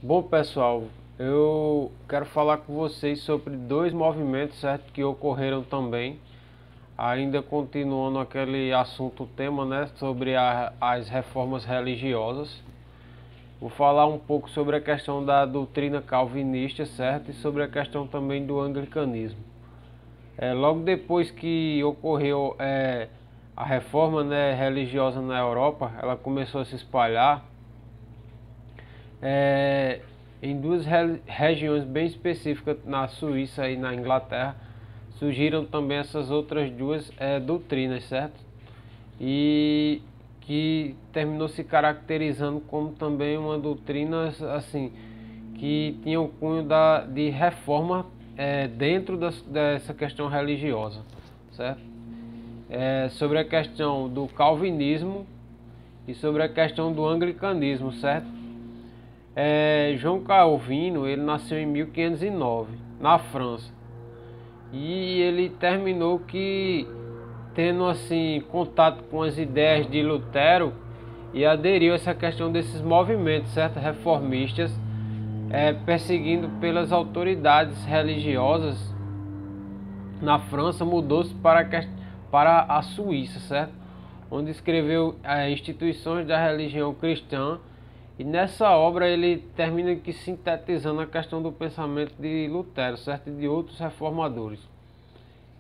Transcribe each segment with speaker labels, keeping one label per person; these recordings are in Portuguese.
Speaker 1: Bom, pessoal, eu quero falar com vocês sobre dois movimentos, certo, que ocorreram também, ainda continuando aquele assunto, tema, né, sobre as reformas religiosas. Vou falar um pouco sobre a questão da doutrina calvinista, certo, e sobre a questão também do anglicanismo. Logo depois que ocorreu a reforma, né, religiosa na Europa, ela começou a se espalhar. Em duas regiões bem específicas, na Suíça e na Inglaterra, surgiram também essas outras duas doutrinas, certo? E que terminou se caracterizando como também uma doutrina assim que tinha o cunho de reforma dentro dessa questão religiosa, certo? Sobre a questão do calvinismo e sobre a questão do anglicanismo, certo? João Calvino, ele nasceu em 1509 na França, e ele terminou que tendo assim contato com as ideias de Lutero e aderiu a essa questão desses movimentos, certo, reformistas, perseguindo pelas autoridades religiosas na França. Mudou-se para a Suíça, certo, onde escreveu instituições da religião cristã. E nessa obra ele termina aqui sintetizando a questão do pensamento de Lutero, certo? E de outros reformadores.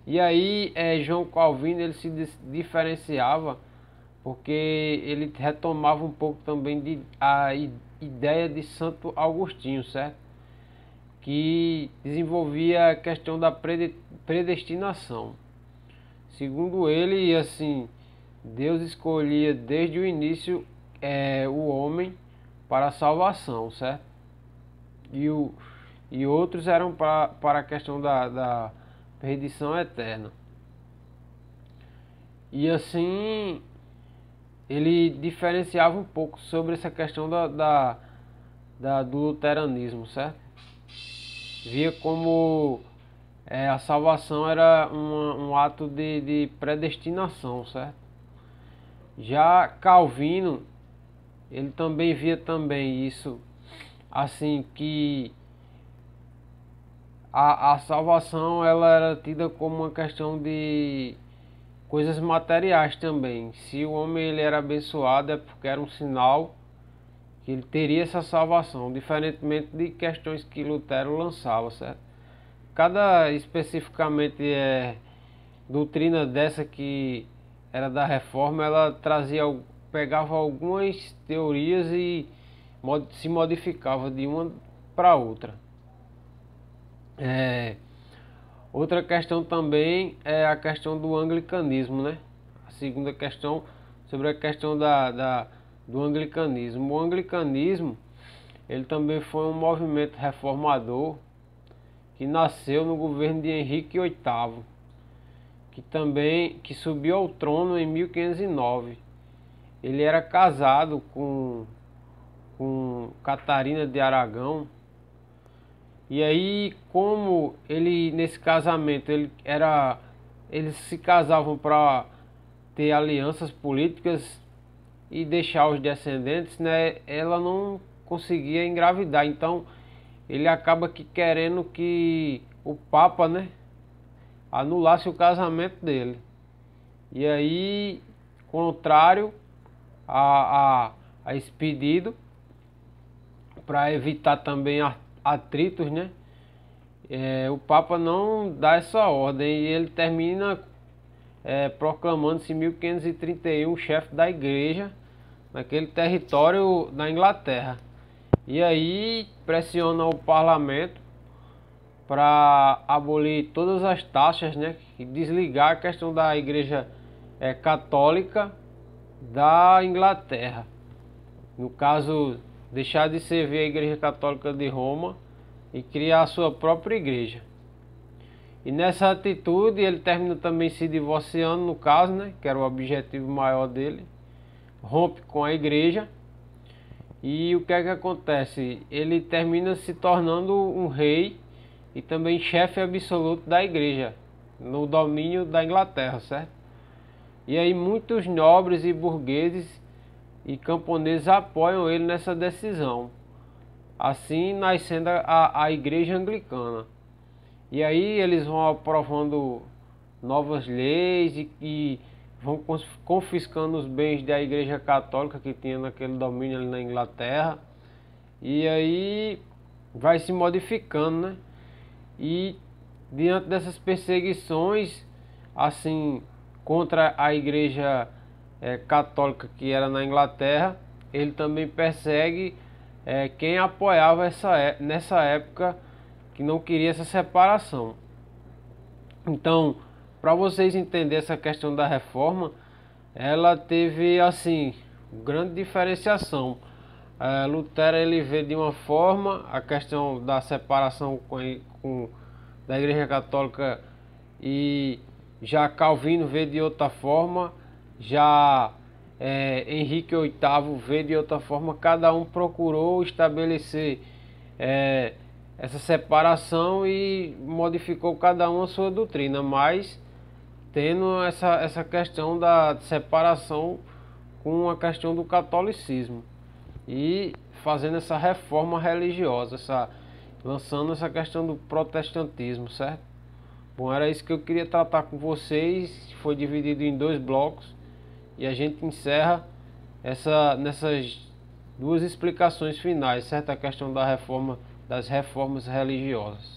Speaker 1: E aí João Calvino ele se diferenciava porque ele retomava um pouco também a ideia de Santo Agostinho, certo? Que desenvolvia a questão da predestinação. Segundo ele, assim, Deus escolhia desde o início o homem para a salvação, certo? E outros eram para a questão da perdição eterna. E assim, ele diferenciava um pouco sobre essa questão do luteranismo, certo? Via como a salvação era um ato de predestinação, certo? Já Calvino, ele também via também isso, assim, que a salvação ela era tida como uma questão de coisas materiais também. Se o homem ele era abençoado é porque era um sinal que ele teria essa salvação, diferentemente de questões que Lutero lançava, certo? Cada especificamente doutrina dessa que era da reforma, ela pegava algumas teorias e se modificava de uma para outra. Outra questão também é a questão do anglicanismo, né? A segunda questão sobre a questão do anglicanismo. O anglicanismo ele também foi um movimento reformador que nasceu no governo de Henrique VIII, que subiu ao trono em 1509. Ele era casado com Catarina de Aragão. E aí, como ele nesse casamento eles se casavam para ter alianças políticas e deixar os descendentes, né? Ela não conseguia engravidar, então ele acaba querendo que o Papa, né, anulasse o casamento dele. E aí, contrário a esse pedido, para evitar também atritos, né? O Papa não dá essa ordem e ele termina proclamando-se em 1531 chefe da igreja naquele território da Inglaterra. E aí pressiona o parlamento para abolir todas as taxas, né? E desligar a questão da igreja católica da Inglaterra. No caso, deixar de servir a Igreja Católica de Roma e criar a sua própria igreja. E nessa atitude ele termina também se divorciando, no caso, né, que era o objetivo maior dele. Rompe com a igreja. E o que é que acontece? Ele termina se tornando um rei e também chefe absoluto da igreja, no domínio da Inglaterra, certo? E aí muitos nobres e burgueses e camponeses apoiam ele nessa decisão. assim nascendo a Igreja Anglicana. E aí eles vão aprovando novas leis e vão confiscando os bens da Igreja Católica que tinha naquele domínio ali na Inglaterra. E aí vai se modificando, né? E diante dessas perseguições, assim, contra a Igreja Católica que era na Inglaterra, ele também persegue quem apoiava nessa época, que não queria essa separação. Então, para vocês entenderem essa questão da reforma, ela teve assim grande diferenciação. Lutero ele vê de uma forma a questão da separação da Igreja Católica, e já Calvino vê de outra forma, já Henrique VIII vê de outra forma. Cada um procurou estabelecer essa separação e modificou cada um a sua doutrina, mas tendo essa questão da separação com a questão do catolicismo e fazendo essa reforma religiosa, lançando essa questão do protestantismo, certo? Bom, era isso que eu queria tratar com vocês. Foi dividido em 2 blocos e a gente encerra nessas 2 explicações finais, certo? A questão das reformas religiosas.